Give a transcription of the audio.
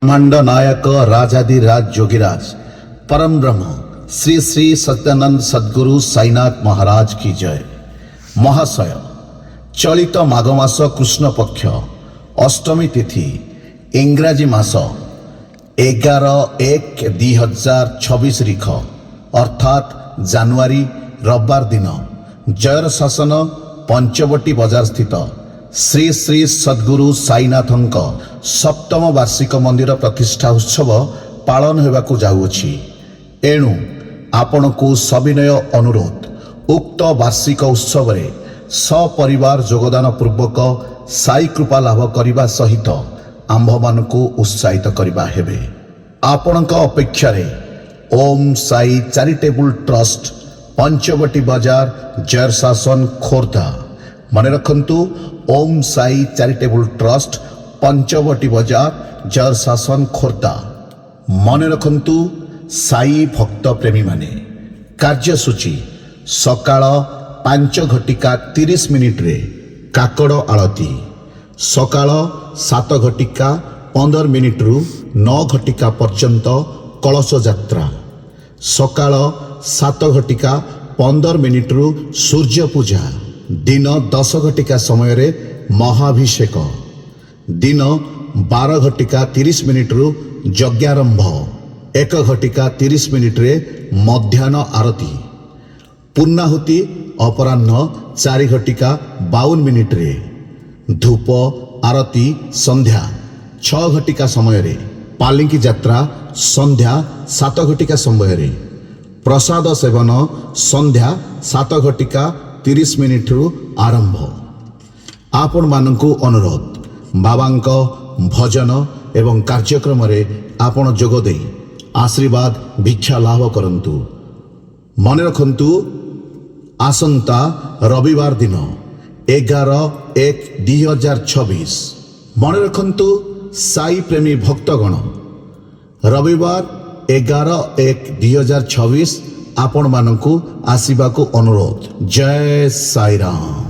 ब्रह्मांड नायक राजाधिराज जोगीराज परम ब्रह्म श्री श्री सत्यानंद सद्गुरु साईनाथ महाराज की जय। महाशय चलित माघ मास कृष्ण पक्ष अष्टमी तिथि इंग्राजी मास 11/1/2026 रिख अर्थात जानुआरी रविवार दिन जयर शासन पंचवटी बजार स्थित श्री श्री सद्गुरु साईनाथंक सप्तम वार्षिक मंदिर प्रतिष्ठा उत्सव पालन होगाकू जाउछि। एणु आपणकू सविनय अनुरोध उक्त वार्षिक उत्सव रे सपरिवार योगदान पूर्वक साई कृपा लाभ करने सहित आंभ मानकू उत्साहित करबा हेबे। आपणक अपेक्षा रे ओम साई चैरिटेबल ट्रस्ट पंचवटी बाजार जयर शासन खोर्धा। मन रखंतु ओम साई चैरिटेबल ट्रस्ट पंचवटी बाजार जयर शासन खोर्धा। मन रखंतु साई भक्त प्रेमी माने कार्यसूची सकाळ 5:30 रे काकड़ आलती, सकाळ 7:15 रु 9 पर्यंत कलश यात्रा, सकाळ 7:15 रु सूर्य पूजा, दिन 10 समय रे महाभिषेक, दिन 12:30 रु यज्ञारंभ, 1:30 रे मध्याह्न आरती, पूर्णाहुति अपराह्न 4:52 रे, धूप आरती संध्या 6 समय रे, पालिंकी यात्रा संध्या 7 समय रे, प्रसाद सेवन संध्या 7:30 रु आरंभ। आपण मानकू अनुरोध बाबांक भजन एवं कार्यक्रम रे आपण जोग दे आशीर्वाद भिक्षा लाभ करंतु। मन रखंतु आसंता रविवार दिन 11/1/2026। मन रखंतु साई प्रेमी भक्तगण रविवार 11/1/2026 आपण मानकू आसीबा को अनुरोध। जय साई राम।